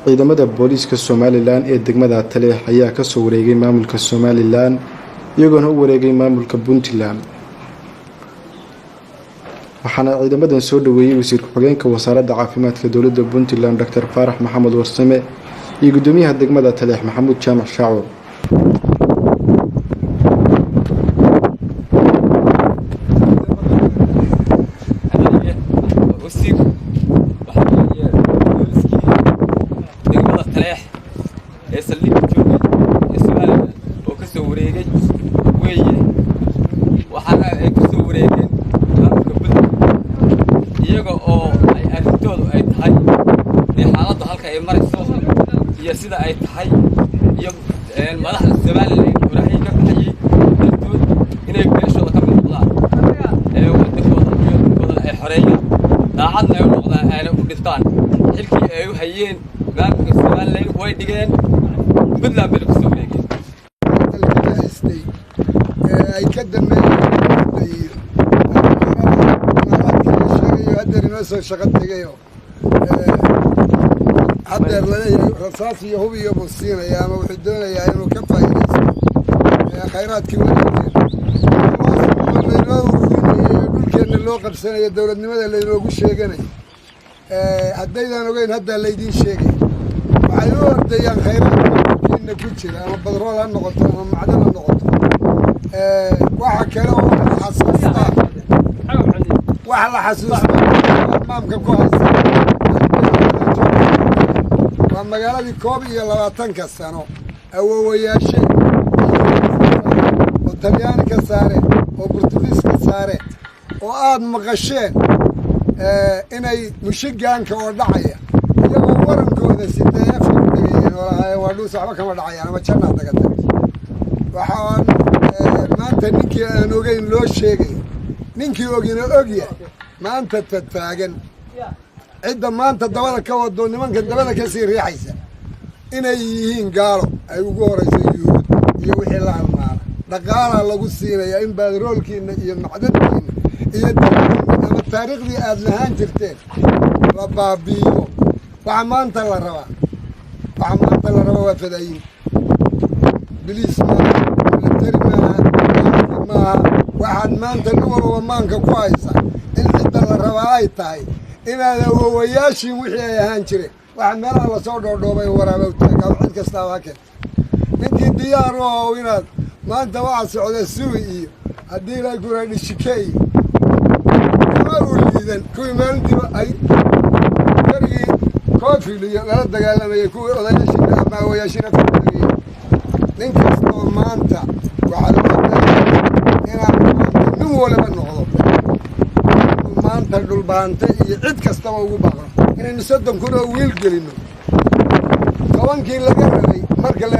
ciidamada booliiska Somaliland ee degmada Taleex ayaa ka soo wareegay maamulka Somaliland iyagoona u wareegay maamulka Puntland waxaana ciidamadan soo dhaweeyay wasiirka xogeenka wasaaradda caafimaadka dawladda Puntland Dr. Farax Maxamed Warsame iyo gudoomiyaha degmada Taleex Maxamuud Jaamac Shaacuur sida ay tahay iyo madaxda Soomaaliland waraxay ka baxay dadkood inay beeshooda ka midnaan waddankooda ay xoreeyaan daacadna ay noqdaan ay u dhistaan xilkii ay u hayeen maamulka Soomaaliland way dhigeen Puntland bay ku soo wareegeen ay ka dambeeyeen hadda inoo soo shaqo tagayo hadda leeyahay rasaas iyo hub iyo buusiina ama wuxuu doonayaa inuu ka faa'iideysto khayraadkii dhulkeena loo qabsanayo dawladnimada laynoogu sheeganayo haddaydan ogeyn hadda laydiin sheegay waxay u ordayaan khayraadkiina ku jira ama badrool ha noqoto ama macdan ha noqoto waxa kale oo xasuustaa waxa la xasuustaa maamka ku haysta magaaladii 21 sano awoowayaashay oo Talyaani ka saare oo Portugiis ka saare oo aad maqasheen inay mushigaanka oo dhacaya iyagoo warankooda sidee afkudhigeen walaalahay waa dhul saxba kama dhacayaan ama janna dagata waxaan maanta ninkii aan ogeyn loo sheegay ninkii ogina ogya maanta taagan cidda maanta dabada ka wado nimanka dabada ka sii riixaysa inay yihiin gaalo ay ugu horeyso yuhuud iyo wixii la halmaana dhaqaalaha lagu siinaya in baadroolkiina iyo macdankiina iyo ama taariikhdii aad lahaan jirteen la baabi'iyo waxa maanta la rabaa waa fadaayin biliis military maaha waxaad maanta nin walba maanka ku haysaa in cidda la rabaa ay tahay inaad awoowayaashii wixii ay ahaan jireen waxa meelaha la soo dhoodhoobay waraaba taagaa cid kasta waa keen ninkii diyaar u ah inaad maanta waxa socda suuq iyo hadii la gura dhishikay ma u liidan kuwi maalintiiba ay garigii koofil iyo la dagaalamay kuwi odayaashii ama awoowayaashii ka fadhiyay nin kasta oo maanta waxa la inaad nin walba noqdo maanta dhulbaante iyo cid kastaba ugu baaqan inaynu 30 kun oo wiil gelino 10kii laga rabay marka la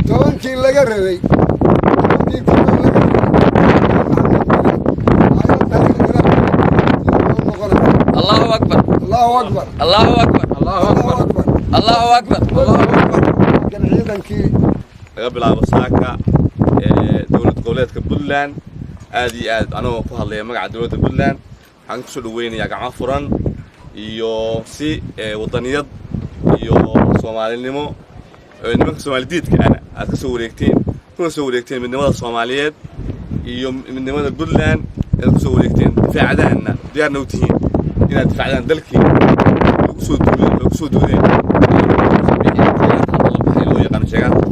10kii laga rabay 10kii kun oo laga rabay Allahu akbar Allahu akbar Allahu akbar Allahu akbar Allahu akbar Allahu akbar kan ciidankii laga bilaabo saaka dawlad goboleedka Puntland aad iyo aad anoo ku hadlaya magaca dawladda Puntland waxaan ku soo dhaweynayaa gacmo furan iyo si wadaniyad iyo Soomaalinimo nimanka Soomaalidiidka aad ka soo wareegteen midnimada Soomaaliyeed iyo midnimada Puntland aad ka soo wareegteen difaacadaana diyaarna u tihiin inaad difaacdaan dalkii lagu soo duulay loo yaqaan sheegaanta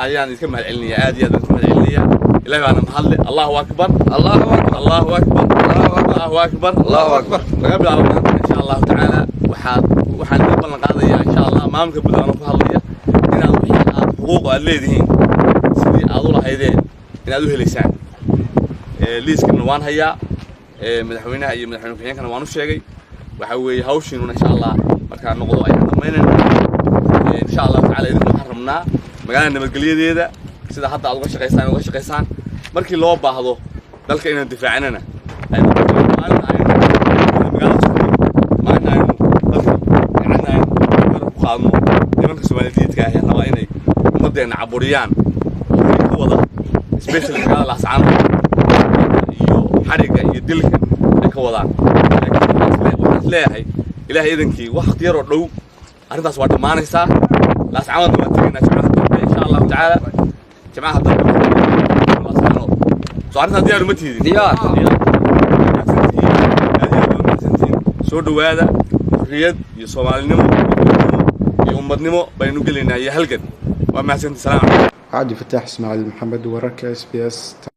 ayaan idinka mahadcelinayaa aad iyo aad idinka mahadcelinayaa إلهي أنا محل الله أكبر الله أكبر الله أكبر الله أكبر الله أكبر قبل على إن شاء الله تعالى وحان نقبل قاضية إن شاء الله ما ممكن بدنا نفهمية إن حقوق الليدين سيدي أضوله هيدين إن أدوه لسان ليس كنوان هيا مدحوينها أي مدحوين كيان كانوا وانو شيء وحوي هوشين إن شاء الله مركان نقضوا أي ضمين إن شاء الله تعالى إذا حرمنا مقالنا نبقليه ده sida hadda aad uga shaqeysaan markii loo baahdo dalka inaan difaacanana ay qaadno nimanka Soomaaliyeedka ah raba inay ummadeena caburiyaan ku wada especially magaalada Laascaan iyo xariga iyo dilka ay ka wadaan waxaan leeyahay إلهي إذنكي وقت يرو دو أرنتاس وارد مانيسا لا سعود واتينا جماعة الدولة إن شاء الله تعالى جماعة الدولة الله سبحانه سؤالنا ديار متي ديار سودو هذا رياض يصومال نمو يوم بدنمو بينو قلنا يهلقن وما سنت سلام عادي فتاح اسماعيل محمد وركا SBS